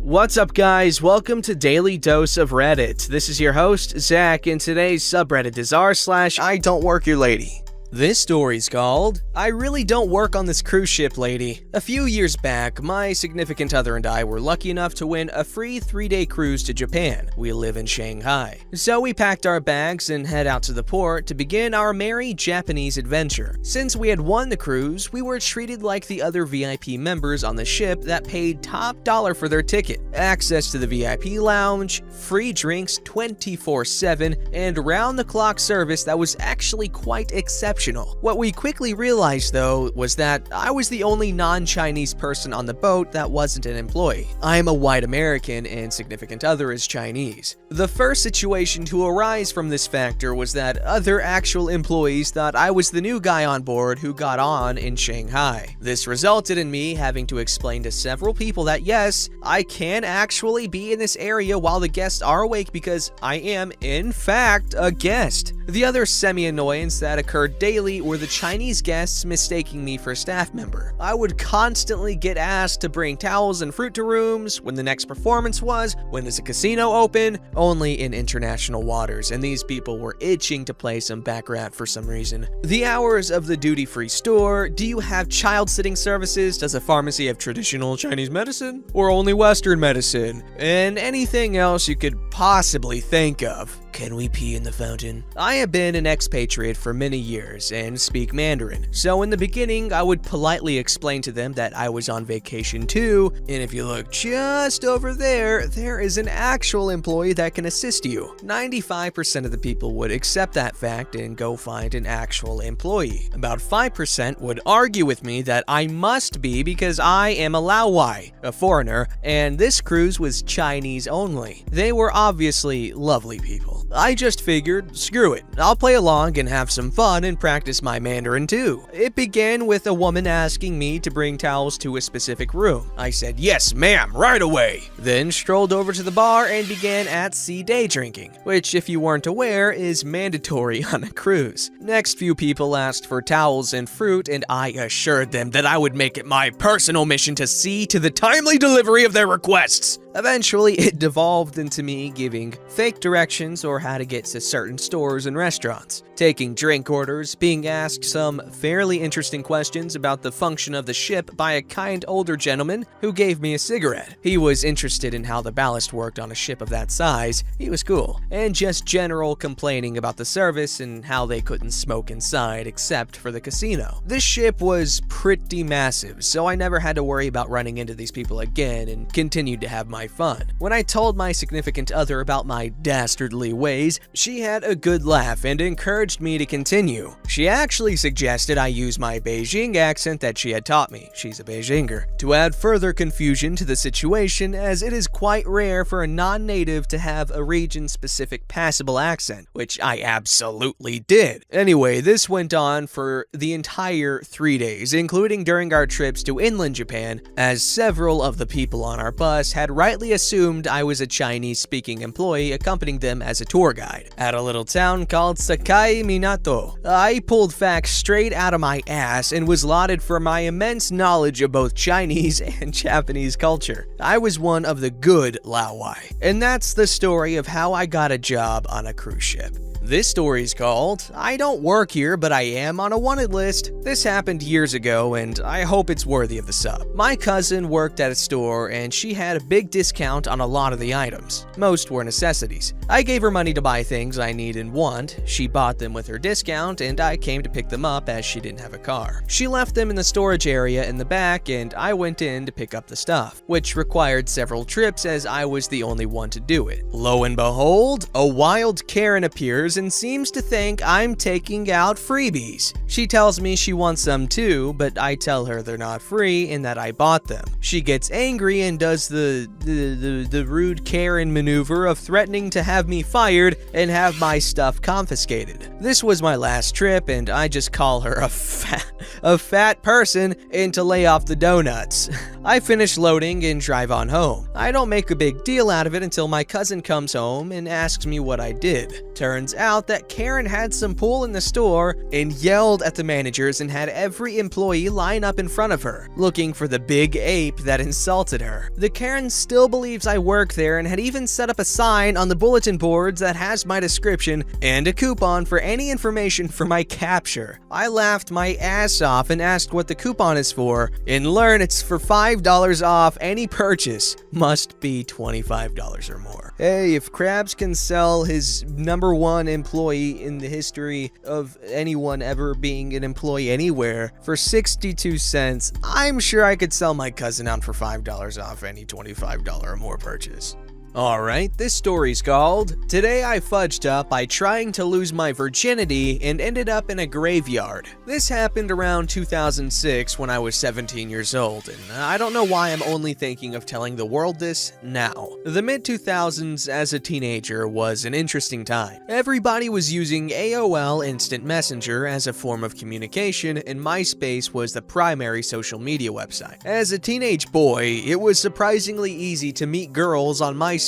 What's up, guys? Welcome to Daily Dose of Reddit. This is your host, Zach, and today's subreddit is r/IDontWorkHereLady. This story's called, I Really Don't Work on This Cruise Ship, Lady. A few years back, my significant other and I were lucky enough to win a free 3-day cruise to Japan. We live in Shanghai. So we packed our bags and head out to the port to begin our merry Japanese adventure. Since we had won the cruise, we were treated like the other VIP members on the ship that paid top dollar for their ticket. Access to the VIP lounge, free drinks 24/7, and round-the-clock service that was actually quite exceptional. What we quickly realized, though, was that I was the only non-Chinese person on the boat that wasn't an employee. I am a white American and significant other is Chinese. The first situation to arise from this factor was that other actual employees thought I was the new guy on board who got on in Shanghai. This resulted in me having to explain to several people that yes, I can actually be in this area while the guests are awake because I am, in fact, a guest. The other semi-annoyance that occurred daily were the Chinese guests mistaking me for a staff member. I would constantly get asked to bring towels and fruit to rooms, when the next performance was, when is a casino open, only in international waters, and these people were itching to play some baccarat for some reason. The hours of the duty-free store, do you have child sitting services, does a pharmacy have traditional Chinese medicine, or only Western medicine, and anything else you could possibly think of. Can we pee in the fountain? I have been an expatriate for many years and speak Mandarin, so in the beginning I would politely explain to them that I was on vacation too, and if you look just over there, there is an actual employee that can assist you. 95% of the people would accept that fact and go find an actual employee. About 5% would argue with me that I must be because I am a Laowai, a foreigner, and this cruise was Chinese only. They were obviously lovely people. I just figured, screw it, I'll play along and have some fun and practice my Mandarin too. It began with a woman asking me to bring towels to a specific room. I said, yes ma'am, right away. Then strolled over to the bar and began at-sea day drinking, which if you weren't aware is mandatory on a cruise. Next few people asked for towels and fruit and I assured them that I would make it my personal mission to see to the timely delivery of their requests. Eventually, it devolved into me giving fake directions or how to get to certain stores and restaurants, taking drink orders, being asked some fairly interesting questions about the function of the ship by a kind older gentleman who gave me a cigarette. He was interested in how the ballast worked on a ship of that size, he was cool, and just general complaining about the service and how they couldn't smoke inside except for the casino. This ship was pretty massive, so I never had to worry about running into these people again and continued to have my fun. When I told my significant other about my dastardly ways, she had a good laugh and encouraged me to continue. She actually suggested I use my Beijing accent that she had taught me, she's a Beijinger, to add further confusion to the situation as it is quite rare for a non-native to have a region-specific passable accent, which I absolutely did. Anyway, this went on for the entire 3 days, including during our trips to inland Japan, as several of the people on our bus had rightly assumed I was a Chinese-speaking employee accompanying them as a tour guide. At a little town called Sakai Minato, I pulled facts straight out of my ass and was lauded for my immense knowledge of both Chinese and Japanese culture. I was one of the good Laowai. And that's the story of how I got a job on a cruise ship. This story's called, I Don't Work Here, But I Am on a Wanted List. This happened years ago, and I hope it's worthy of the sub. My cousin worked at a store, and she had a big discount on a lot of the items. Most were necessities. I gave her money to buy things I need and want. She bought them with her discount, and I came to pick them up as she didn't have a car. She left them in the storage area in the back, and I went in to pick up the stuff, which required several trips as I was the only one to do it. Lo and behold, a wild Karen appears and seems to think I'm taking out freebies. She tells me she wants some too, but I tell her they're not free and that I bought them. She gets angry and does the rude Karen maneuver of threatening to have me fired and have my stuff confiscated. This was my last trip and I just call her a fat person and to lay off the donuts. I finish loading and drive on home. I don't make a big deal out of it until my cousin comes home and asks me what I did. Turns out that Karen had some pool in the store and yelled at the managers and had every employee line up in front of her, looking for the big ape that insulted her. The Karen still believes I work there and had even set up a sign on the bulletin boards that has my description and a coupon for any information for my capture. I laughed my ass off and asked what the coupon is for, and learn it's for $5 off any purchase. Must be $25 or more. Hey, if Krabs can sell his #1 employee in the history of anyone ever being an employee anywhere for 62 cents, I'm sure I could sell my cousin out for $5 off any $25 or more purchase. Alright, this story's called Today I Fudged Up by Trying to Lose My Virginity and Ended Up in a Graveyard. This happened around 2006 when I was 17 years old, and I don't know why I'm only thinking of telling the world this now. The mid-2000s as a teenager was an interesting time. Everybody was using AOL Instant Messenger as a form of communication, and MySpace was the primary social media website. As a teenage boy, it was surprisingly easy to meet girls on MySpace.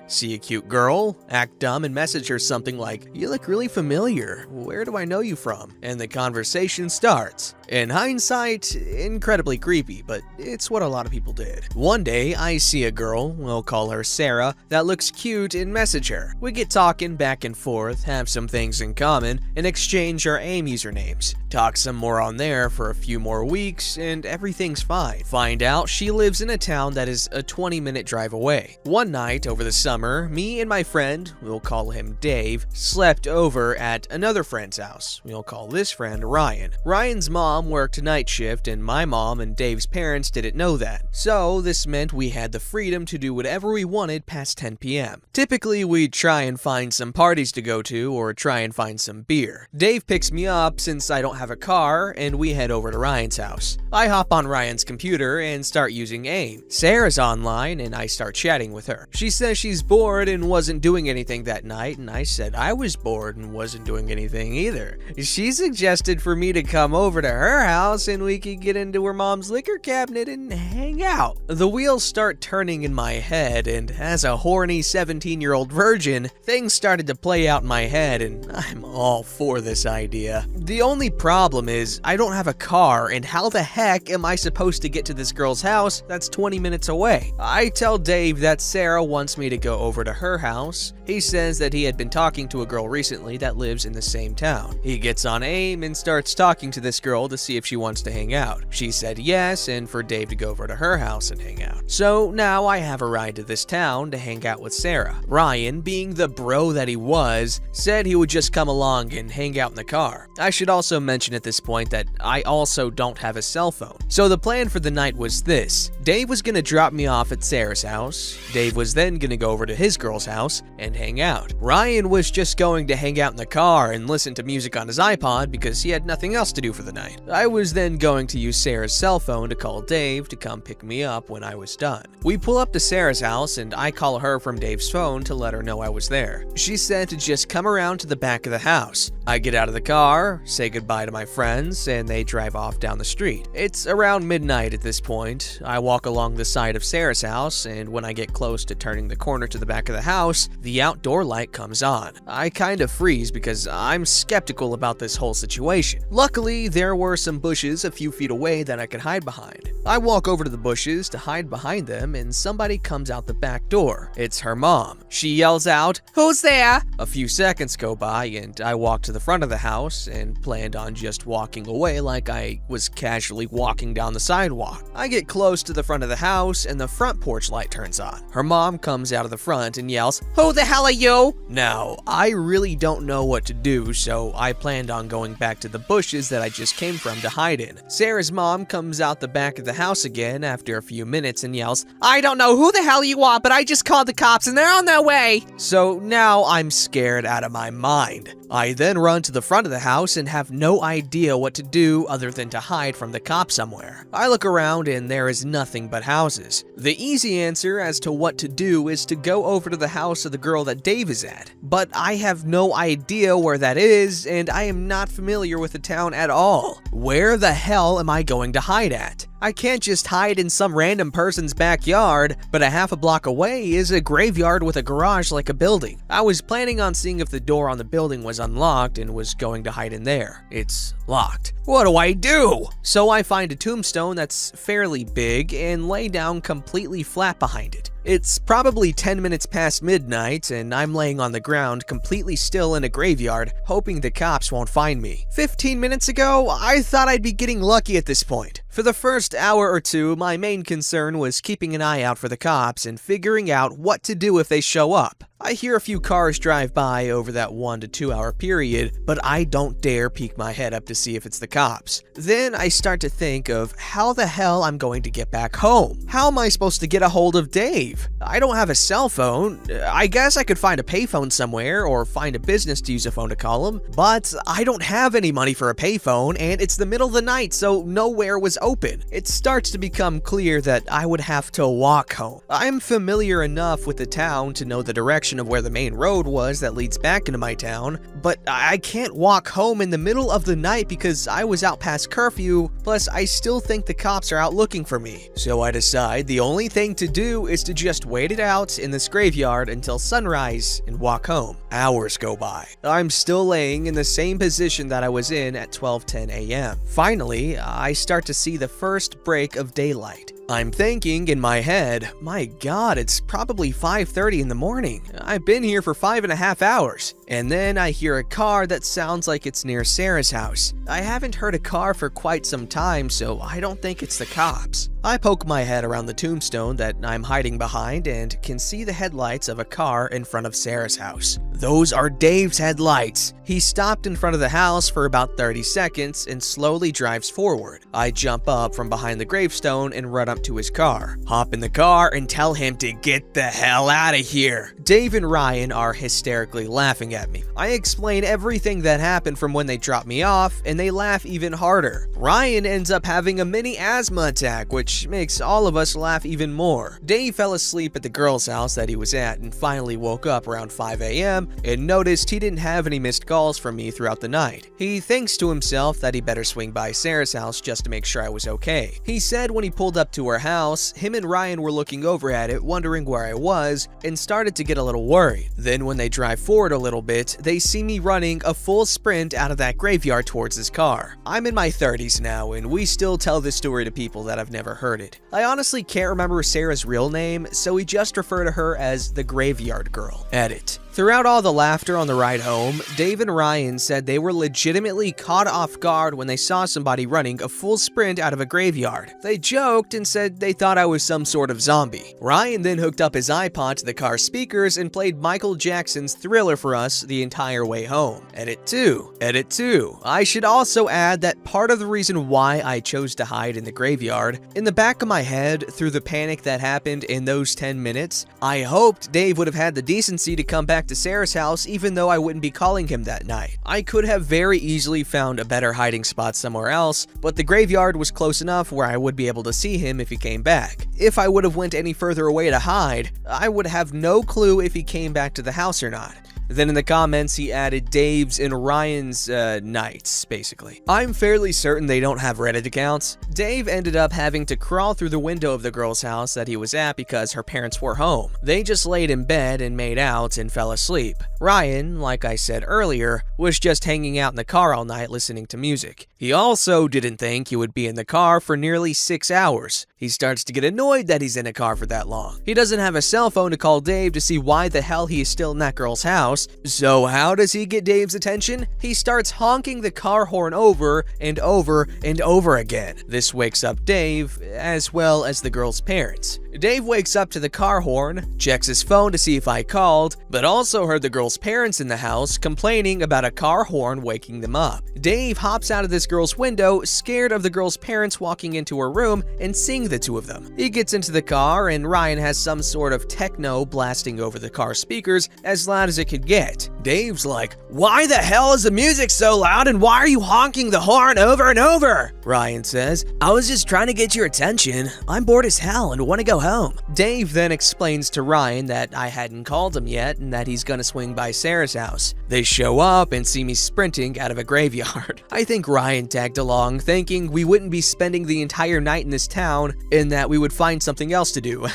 See a cute girl, act dumb, and message her something like, "You look really familiar. Where do I know you from?" And the conversation starts. In hindsight, incredibly creepy, but it's what a lot of people did. One day, I see a girl, we'll call her Sarah, that looks cute and message her. We get talking back and forth, have some things in common, and exchange our AIM usernames. Talk some more on there for a few more weeks, and everything's fine. Find out she lives in a town that is a 20-minute drive away. One night over the summer, me and my friend, we'll call him Dave, slept over at another friend's house. We'll call this friend Ryan. Ryan's mom worked night shift, and my mom and Dave's parents didn't know that. So this meant we had the freedom to do whatever we wanted past 10 p.m. Typically, we'd try and find some parties to go to or try and find some beer. Dave picks me up since I don't have a car, and we head over to Ryan's house. I hop on Ryan's computer and start using AIM. Sarah's online, and I start chatting with her. She says she's bored and wasn't doing anything that night, and I said I was bored and wasn't doing anything either. She suggested for me to come over to her house and we could get into her mom's liquor cabinet and hang out. The wheels start turning in my head, and as a horny 17-year-old virgin, things started to play out in my head, and I'm all for this idea. The only problem is I don't have a car, and how the heck am I supposed to get to this girl's house that's 20 minutes away? I tell Dave that Sarah wants me to go over to her house. He says that he had been talking to a girl recently that lives in the same town. He gets on AIM and starts talking to this girl to see if she wants to hang out. She said yes, and for Dave to go over to her house and hang out. So now I have a ride to this town to hang out with Sarah. Ryan, being the bro that he was, said he would just come along and hang out in the car. I should also mention at this point that I also don't have a cell phone. So the plan for the night was this. Dave was gonna drop me off at Sarah's house. Dave was then gonna go over to his girl's house and hang out. Ryan was just going to hang out in the car and listen to music on his iPod because he had nothing else to do for the night. I was then going to use Sarah's cell phone to call Dave to come pick me up when I was done. We pull up to Sarah's house and I call her from Dave's phone to let her know I was there. She said to just come around to the back of the house. I get out of the car, say goodbye to my friends, and they drive off down the street. It's around midnight at this point. I walk along the side of Sarah's house, and when I get close to turning the corner to the back of the house, the outdoor light comes on. I kind of freeze because I'm skeptical about this whole situation. Luckily, there were some bushes a few feet away that I could hide behind. I walk over to the bushes to hide behind them, and somebody comes out the back door. It's her mom. She yells out, "Who's there?" A few seconds go by, and I walk to the front of the house and planned on just walking away like I was casually walking down the sidewalk. I get close to the front of the house, and the front porch light turns on. Her mom comes out of the front and yells, "Who the hell are you?" Now, I really don't know what to do, so I planned on going back to the bushes that I just came from to hide in. Sarah's mom comes out the back of the house again after a few minutes and yells, "I don't know who the hell you are, but I just called the cops and they're on their way." So now I'm scared out of my mind. I then run to the front of the house and have no idea what to do other than to hide from the cops somewhere. I look around and there is nothing but houses. The easy answer as to what to do is to go over to the house of the girl that Dave is at. But I have no idea where that is, and I am not familiar with the town at all. Where the hell am I going to hide at? I can't just hide in some random person's backyard, but a half a block away is a graveyard with a garage like a building. I was planning on seeing if the door on the building was unlocked and was going to hide in there. It's locked. What do I do? So I find a tombstone that's fairly big and lay down completely flat behind it. It's probably 10 minutes past midnight, and I'm laying on the ground completely still in a graveyard, hoping the cops won't find me. 15 minutes ago, I thought I'd be getting lucky at this point. For the first hour or two, my main concern was keeping an eye out for the cops and figuring out what to do if they show up. I hear a few cars drive by over that 1 to 2 hour period, but I don't dare peek my head up to see if it's the cops. Then I start to think of how the hell I'm going to get back home. How am I supposed to get a hold of Dave? I don't have a cell phone. I guess I could find a payphone somewhere or find a business to use a phone to call him, but I don't have any money for a payphone and it's the middle of the night, so nowhere was open. It starts to become clear that I would have to walk home. I'm familiar enough with the town to know the direction of where the main road was that leads back into my town, but I can't walk home in the middle of the night because I was out past curfew, plus I still think the cops are out looking for me. So I decide the only thing to do is to just wait it out in this graveyard until sunrise and walk home. Hours go by. I'm still laying in the same position that I was in at 12:10 a.m. Finally, I start to see the first break of daylight. I'm thinking in my head, my god, it's probably 5:30 in the morning. I've been here for 5.5 hours. And then I hear a car that sounds like it's near Sarah's house. I haven't heard a car for quite some time, so I don't think it's the cops. I poke my head around the tombstone that I'm hiding behind and can see the headlights of a car in front of Sarah's house. Those are Dave's headlights. He stopped in front of the house for about 30 seconds and slowly drives forward. I jump up from behind the gravestone and run up to his car. Hop in the car and tell him to get the hell out of here. Dave and Ryan are hysterically laughing at me. I explain everything that happened from when they dropped me off, and they laugh even harder. Ryan ends up having a mini asthma attack, which makes all of us laugh even more. Dave fell asleep at the girl's house that he was at and finally woke up around 5 a.m. and noticed he didn't have any missed calls from me throughout the night. He thinks to himself that he better swing by Sarah's house just to make sure I was okay. He said when he pulled up to her house, him and Ryan were looking over at it, wondering where I was, and started to get a little worried. Then when they drive forward a little bit, they see me running a full sprint out of that graveyard towards his car. I'm in my 30s now, and we still tell this story to people that have never heard it. I honestly can't remember Sarah's real name, so we just refer to her as the Graveyard Girl. Edit. Throughout all the laughter on the ride home, Dave and Ryan said they were legitimately caught off guard when they saw somebody running a full sprint out of a graveyard. They joked and said they thought I was some sort of zombie. Ryan then hooked up his iPod to the car's speakers and played Michael Jackson's Thriller for us the entire way home. Edit 2. Edit 2. I should also add that part of the reason why I chose to hide in the graveyard, in the back of my head, through the panic that happened in those 10 minutes, I hoped Dave would have had the decency to come back to Sarah's house even though I wouldn't be calling him that night. I could have very easily found a better hiding spot somewhere else, but the graveyard was close enough where I would be able to see him if he came back. If I would have went any further away to hide, I would have no clue if he came back to the house or not. Then in the comments, he added Dave's and Ryan's nights, basically. I'm fairly certain they don't have Reddit accounts. Dave ended up having to crawl through the window of the girl's house that he was at because her parents were home. They just laid in bed and made out and fell asleep. Ryan, like I said earlier, was just hanging out in the car all night listening to music. He also didn't think he would be in the car for nearly 6 hours. He starts to get annoyed that he's in a car for that long. He doesn't have a cell phone to call Dave to see why the hell he is still in that girl's house. So how does he get Dave's attention? He starts honking the car horn over and over and over again. This wakes up Dave, as well as the girl's parents. Dave wakes up to the car horn, checks his phone to see if I called, but also heard the girl's parents in the house complaining about a car horn waking them up. Dave hops out of this girl's window, scared of the girl's parents walking into her room and seeing the two of them. He gets into the car and Ryan has some sort of techno blasting over the car speakers as loud as it could get. Dave's like, "Why the hell is the music so loud and why are you honking the horn over and over?" Ryan says, "I was just trying to get your attention. I'm bored as hell and want to go home." Dave then explains to Ryan that I hadn't called him yet and that he's gonna swing by Sarah's house. They show up and see me sprinting out of a graveyard. I think Ryan tagged along, thinking we wouldn't be spending the entire night in this town and that we would find something else to do.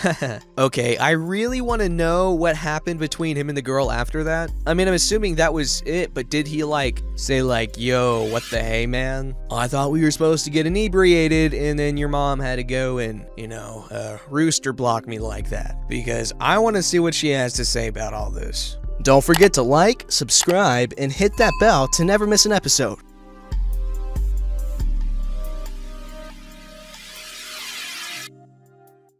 Okay, I really want to know what happened between him and the girl after that. I mean, I'm assuming that was it, but did he say yo, what the hey, man? I thought we were supposed to get inebriated and then your mom had to go and, rooster block me like that? Because I want to see what she has to say about all this. Don't forget to like, subscribe, and hit that bell to never miss an episode.